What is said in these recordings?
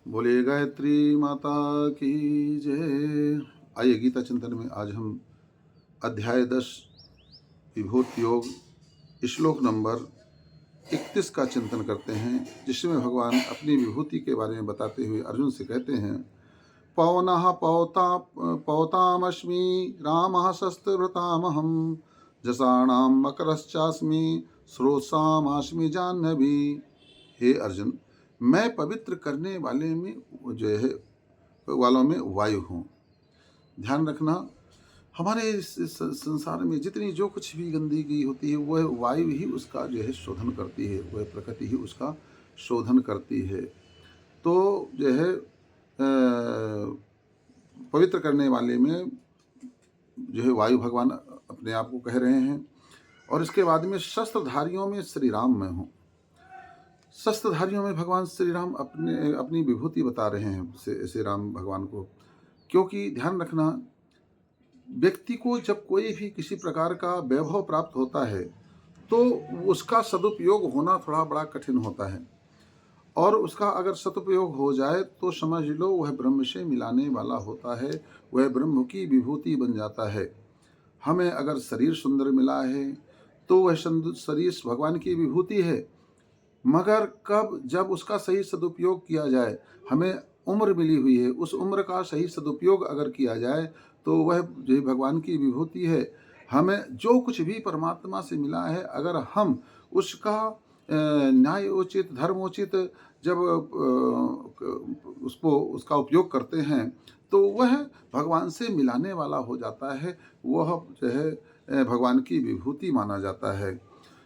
बोलिए गायत्री माता की जय। आइए गीता चिंतन में आज हम अध्याय 10 विभूति योग श्लोक नंबर 31 का चिंतन करते हैं, जिसमें भगवान अपनी विभूति के बारे में बताते हुए अर्जुन से कहते हैं, पवनः पवतामस्मि रामः शस्त्रभृतामहं जसाणां मकरश्चास्मि स्रोतसामास्मि जाह्नवी। हे अर्जुन, मैं पवित्र करने वाले में जो है वालों में वायु हूँ। ध्यान रखना, हमारे इस संसार में जितनी जो कुछ भी गंदगी होती है वह वायु ही उसका जो है शोधन करती है, वह प्रकृति ही उसका शोधन करती है। तो जो है पवित्र करने वाले में जो है वायु भगवान अपने आप को कह रहे हैं। और इसके बाद में शस्त्रधारियों में श्री राम मैं हूँ। शस्त्रधारियों में भगवान श्री राम अपनी विभूति बता रहे हैं श्री राम भगवान को, क्योंकि ध्यान रखना, व्यक्ति को जब कोई भी किसी प्रकार का वैभव प्राप्त होता है तो उसका सदुपयोग होना थोड़ा बड़ा कठिन होता है, और उसका अगर सदुपयोग हो जाए तो समझ लो वह ब्रह्म से मिलाने वाला होता है, वह ब्रह्म की विभूति बन जाता है। हमें अगर शरीर सुंदर मिला है तो वह शरीर भगवान की विभूति है, मगर कब जब उसका सही सदुपयोग किया जाए, हमें उम्र मिली हुई है, उस उम्र का सही सदुपयोग अगर किया जाए तो वह जो भगवान की विभूति है। हमें जो कुछ भी परमात्मा से मिला है, अगर हम उसका न्याय उचित धर्मोचित जब उसका उपयोग करते हैं तो वह भगवान से मिलाने वाला हो जाता है, वह जो है भगवान की विभूति माना जाता है।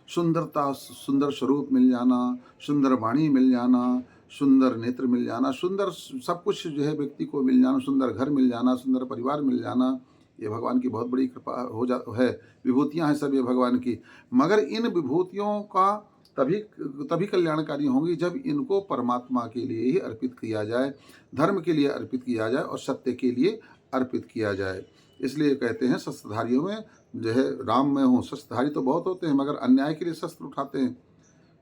सुंदरता, सुंदर स्वरूप मिल जाना, सुंदर वाणी मिल जाना, सुंदर नेत्र मिल जाना, सुंदर सब कुछ जो है व्यक्ति को मिल जाना, सुंदर घर मिल जाना, सुंदर परिवार मिल जाना, ये भगवान की बहुत बड़ी कृपा है। विभूतियां हैं सब ये भगवान की, मगर इन विभूतियों का तभी कल्याणकारी होंगी जब इनको परमात्मा के लिए ही अर्पित किया जाए, धर्म के लिए अर्पित किया जाए और सत्य के लिए अर्पित किया जाए। इसलिए कहते हैं शस्त्रधारियों में जो है राम में हूँ। शस्त्रधारी तो बहुत होते हैं, मगर अन्याय के लिए शस्त्र उठाते हैं,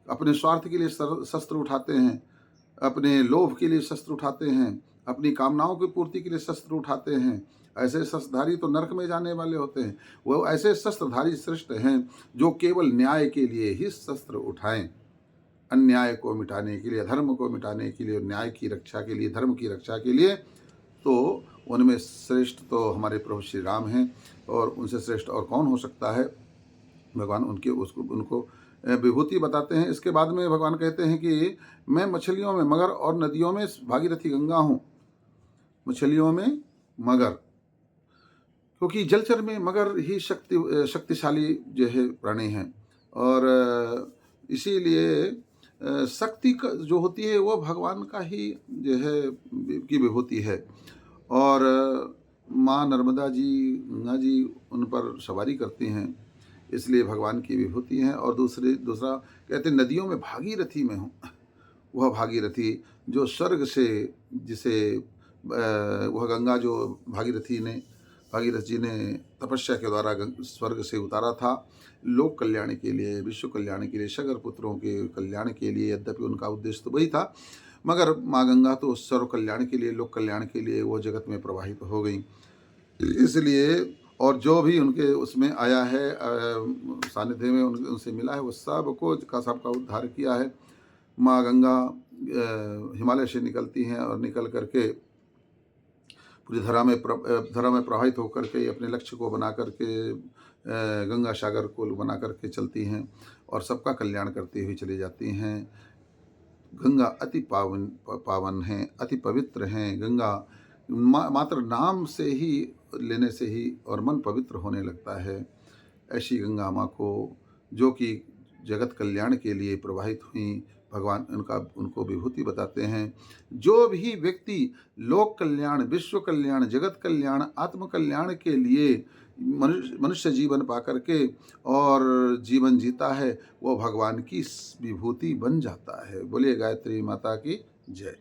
अपने स्वार्थ के लिए शस्त्र उठाते हैं, अपने लोभ के लिए शस्त्र उठाते हैं, अपनी कामनाओं की पूर्ति के लिए शस्त्र उठाते हैं। ऐसे शस्त्रधारी तो नरक में जाने वाले होते हैं। वो ऐसे शस्त्रधारी श्रेष्ठ हैं जो केवल न्याय के लिए ही शस्त्र उठाएं, अन्याय को मिटाने के लिए, धर्म को मिटाने के लिए, न्याय की रक्षा के लिए, धर्म की रक्षा के लिए। तो उनमें श्रेष्ठ तो हमारे प्रभु श्री राम हैं, और उनसे श्रेष्ठ और कौन हो सकता है। भगवान उनको विभूति बताते हैं। इसके बाद में भगवान कहते हैं कि मैं मछलियों में मगर और नदियों में भागीरथी गंगा हूँ। मछलियों में मगर, क्योंकि जलचर में मगर ही शक्तिशाली जो है प्राणी हैं, और इसीलिए शक्ति जो होती है वो भगवान का ही जो है की विभूति है। और माँ नर्मदा जी, गंगा जी उन पर सवारी करती हैं, इसलिए भगवान की विभूति हैं। और दूसरा कहते हैं नदियों में भागीरथी में हूँ। वह भागीरथी जो स्वर्ग से, जिसे वह गंगा जो भागीरथ जी ने तपस्या के द्वारा स्वर्ग से उतारा था, लोक कल्याण के लिए, विश्व कल्याण के लिए, सगर पुत्रों के कल्याण के लिए। यद्यपि उनका उद्देश्य तो वही था, मगर माँ गंगा तो सर्व कल्याण के लिए, लोक कल्याण के लिए वो जगत में प्रवाहित हो गई। इसलिए और जो भी उनके उसमें आया है सानिध्य में, उनसे मिला है, वो सबका उद्धार किया है। माँ गंगा हिमालय से निकलती हैं और निकल करके पूरी धरा में प्रवाहित होकर के अपने लक्ष्य को बना करके गंगा सागर को बना करके चलती हैं और सबका कल्याण करते हुए चली जाती हैं। गंगा अति पावन हैं, अति पवित्र हैं। गंगा मात्र नाम से ही, लेने से ही और मन पवित्र होने लगता है। ऐसी गंगा माँ को, जो कि जगत कल्याण के लिए प्रवाहित हुई, भगवान उनको विभूति बताते हैं। जो भी व्यक्ति लोक कल्याण, विश्व कल्याण, जगत कल्याण, आत्म कल्याण के लिए मनुष्य जीवन पा करके और जीवन जीता है, वो भगवान की विभूति बन जाता है। बोलिए गायत्री माता की जय।